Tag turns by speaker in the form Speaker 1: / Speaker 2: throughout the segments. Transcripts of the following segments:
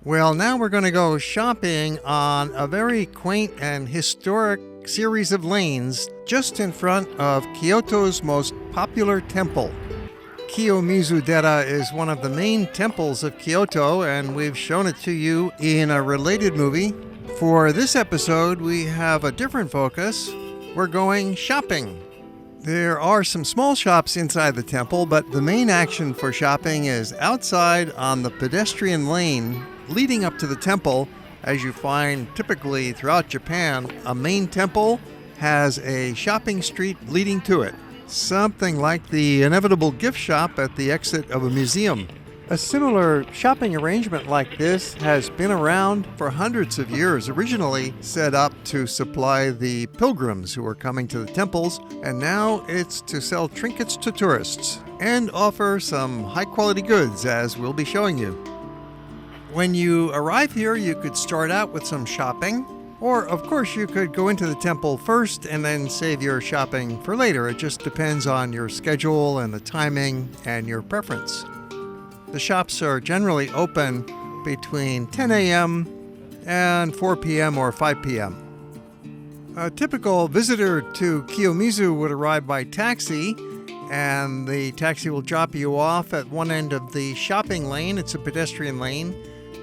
Speaker 1: Well, now we're going to go shopping on a very quaint and historic series of lanes just in front of Kyoto's most popular temple. Kiyomizu-dera is one of the main temples of Kyoto, and we've shown it to you in a related movie. For this episode, we have a different focus. We're going shopping. There are some small shops inside the temple, but the main action for shopping is outside on the pedestrian lane leading up to the temple. As you find typically throughout Japan, a main temple has a shopping street leading to it. Something like the inevitable gift shop at the exit of a museum. A similar shopping arrangement like this has been around for hundreds of years, originally set up to supply the pilgrims who are coming to the temples, and now it's to sell trinkets to tourists and offer some high-quality goods, as we'll be showing you. When you arrive here, you could start out with some shopping, or of course you could go into the temple first and then save your shopping for later. It just depends on your schedule and the timing and your preference. The shops are generally open between 10 a.m. and 4 p.m. or 5 p.m. A typical visitor to Kiyomizu would arrive by taxi, and the taxi will drop you off at one end of the shopping lane. It's a pedestrian lane.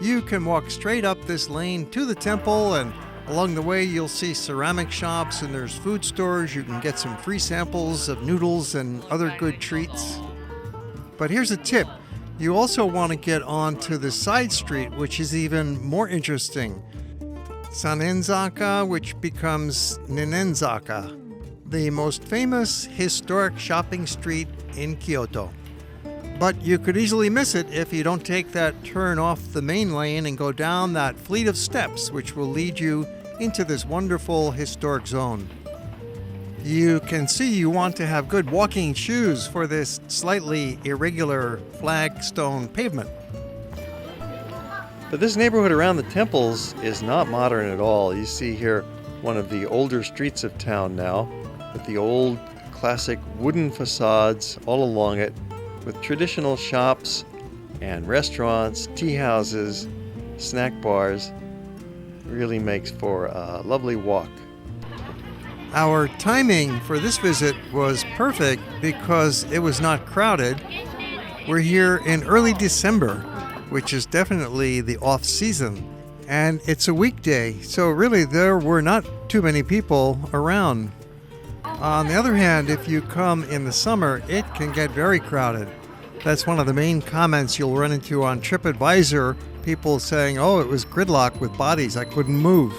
Speaker 1: You can walk straight up this lane to the temple, and along the way you'll see ceramic shops and there's food stores. You can get some free samples of noodles and other good treats. But here's a tip. You also want to get onto the side street, which is even more interesting. Sannenzaka, which becomes Ninenzaka, the most famous historic shopping street in Kyoto. But you could easily miss it if you don't take that turn off the main lane and go down that fleet of steps, which will lead you into this wonderful historic zone. You can see you want to have good walking shoes for this slightly irregular flagstone pavement. But this neighborhood around the temples is not modern at all. You see here one of the older streets of town now, with the old classic wooden facades all along it, with traditional shops and restaurants, tea houses, snack bars. Really makes for a lovely walk. Our timing for this visit was perfect because it was not crowded. We're here in early December, which is definitely the off-season, and it's a weekday, so really there were not too many people around. On the other hand, if you come in the summer, it can get very crowded. That's one of the main comments you'll run into on TripAdvisor, people saying, oh, it was gridlock with bodies, I couldn't move.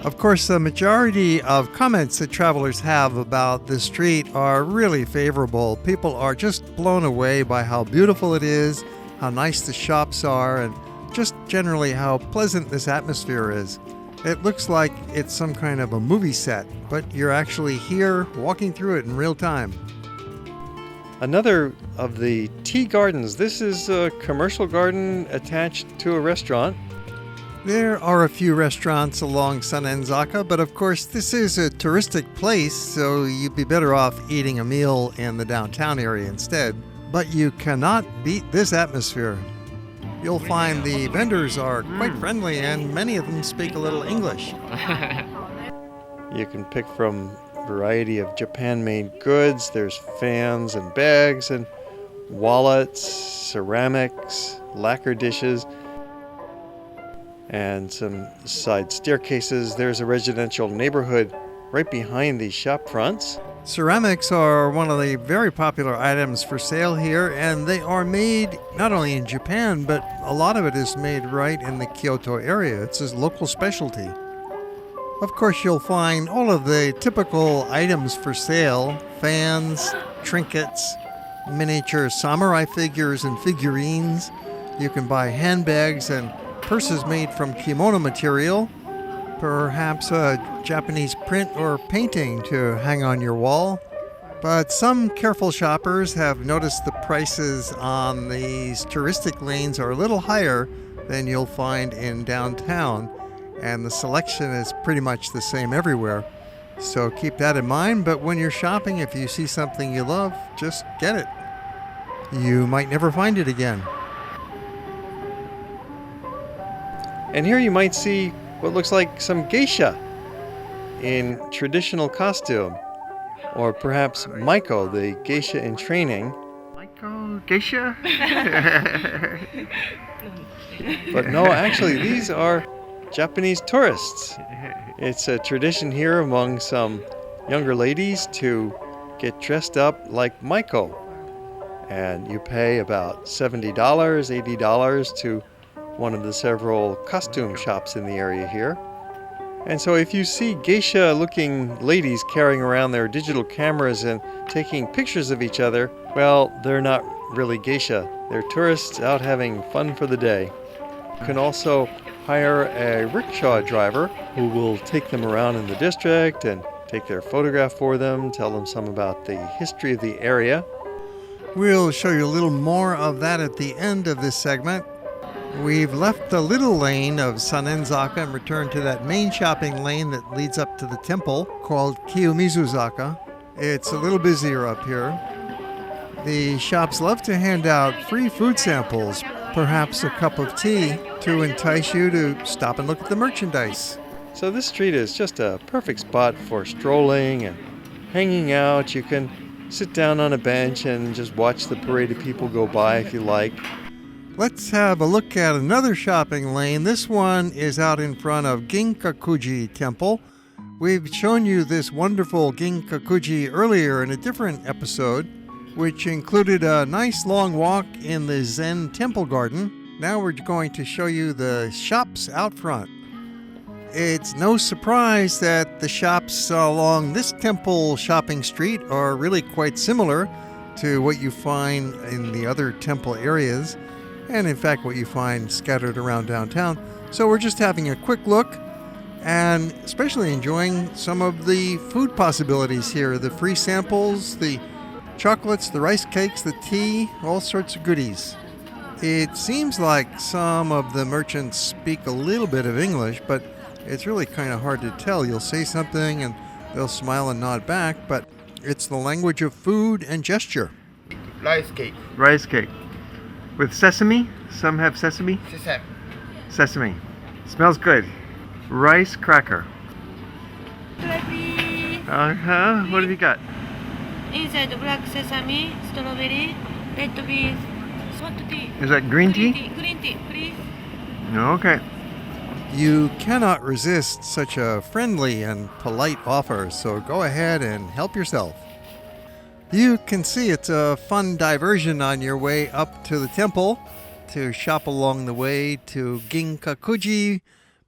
Speaker 1: Of course, the majority of comments that travelers have about this street are really favorable. People are just blown away by how beautiful it is, how nice the shops are, and just generally how pleasant this atmosphere is. It looks like it's some kind of a movie set, but you're actually here walking through it in real time. Another of the tea gardens. This is a commercial garden attached to a restaurant. There are a few restaurants along Sannenzaka, but of course this is a touristic place, so you'd be better off eating a meal in the downtown area instead. But you cannot beat this atmosphere. You'll find the vendors are quite friendly, and many of them speak a little English. You can pick from a variety of Japan-made goods. There's fans and bags and wallets, ceramics, lacquer dishes, and some side staircases. There's a residential neighborhood right behind these shop fronts. Ceramics are one of the very popular items for sale here, and they are made not only in Japan, but a lot of it is made right in the Kyoto area. It's a local specialty. Of course, you'll find all of the typical items for sale: fans, trinkets, miniature samurai figures and figurines. You can buy handbags and purses made from kimono material, perhaps a Japanese print or painting to hang on your wall. But some careful shoppers have noticed the prices on these touristic lanes are a little higher than you'll find in downtown, and the selection is pretty much the same everywhere. So keep that in mind, but when you're shopping, if you see something you love, just get it. You might never find it again. And here you might see what looks like some geisha in traditional costume. Or perhaps Maiko, the geisha in training. Maiko, geisha? But no, actually, these are Japanese tourists. It's a tradition here among some younger ladies to get dressed up like Maiko. And you pay about $70, $80 to one of the several costume shops in the area here. And so if you see geisha-looking ladies carrying around their digital cameras and taking pictures of each other, well, they're not really geisha. They're tourists out having fun for the day. You can also hire a rickshaw driver who will take them around in the district and take their photograph for them, tell them some about the history of the area. We'll show you a little more of that at the end of this segment. We've left the little lane of Sannenzaka and returned to that main shopping lane that leads up to the temple called Kiyomizuzaka. It's a little busier up here. The shops love to hand out free food samples, perhaps a cup of tea, to entice you to stop and look at the merchandise. So this street is just a perfect spot for strolling and hanging out. You can sit down on a bench and just watch the parade of people go by if you like. Let's have a look at another shopping lane. This one is out in front of Ginkakuji Temple. We've shown you this wonderful Ginkakuji earlier in a different episode, which included a nice long walk in the Zen temple garden. Now we're going to show you the shops out front. It's no surprise that the shops along this temple shopping street are really quite similar to what you find in the other temple areas, and in fact what you find scattered around downtown. So we're just having a quick look and especially enjoying some of the food possibilities here, the free samples, the chocolates, the rice cakes, the tea, all sorts of goodies. It seems like some of the merchants speak a little bit of English, but it's really kind of hard to tell. You'll say something and they'll smile and nod back, but it's the language of food and gesture.
Speaker 2: Rice cake.
Speaker 1: Rice cake. With sesame? Some have sesame?
Speaker 2: Sesame.
Speaker 1: Sesame. Smells good. Rice cracker. Uh-huh. What have you got?
Speaker 3: Inside black sesame, strawberry, red beans, hot tea.
Speaker 1: Is that green tea?
Speaker 3: Green tea, please.
Speaker 1: Okay. You cannot resist such a friendly and polite offer, so go ahead and help yourself. You can see it's a fun diversion on your way up to the temple to shop along the way to Ginkakuji,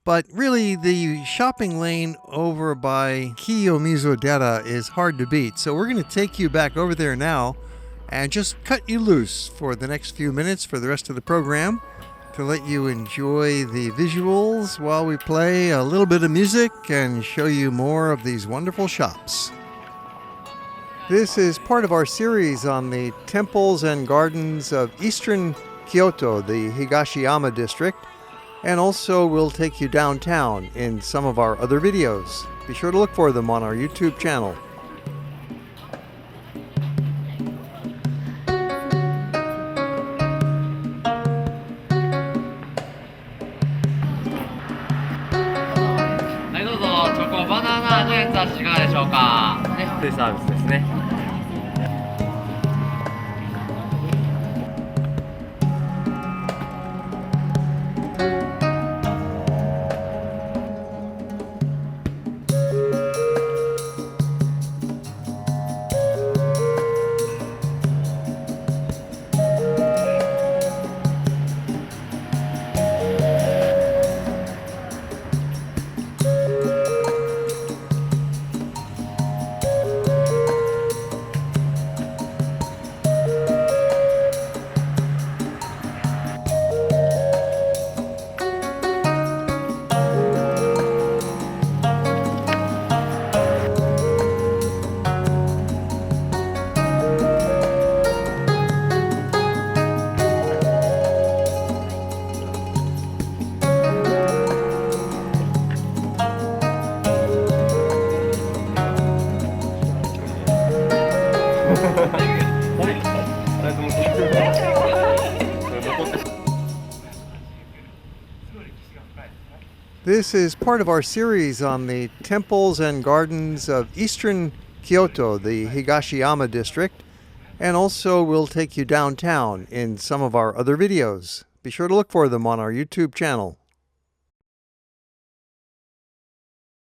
Speaker 1: but really the shopping lane over by Kiyomizu-dera is hard to beat. So we're going to take you back over there now and just cut you loose for the next few minutes for the rest of the program to let you enjoy the visuals while we play a little bit of music and show you more of these wonderful shops. This is part of our series on the temples and gardens of eastern Kyoto, the Higashiyama district, and also we'll take you downtown in some of our other videos. Be sure to look for them on our YouTube channel. This is part of our series on the temples and gardens of eastern Kyoto, the Higashiyama district, and also we'll take you downtown in some of our other videos. Be sure to look for them on our YouTube channel.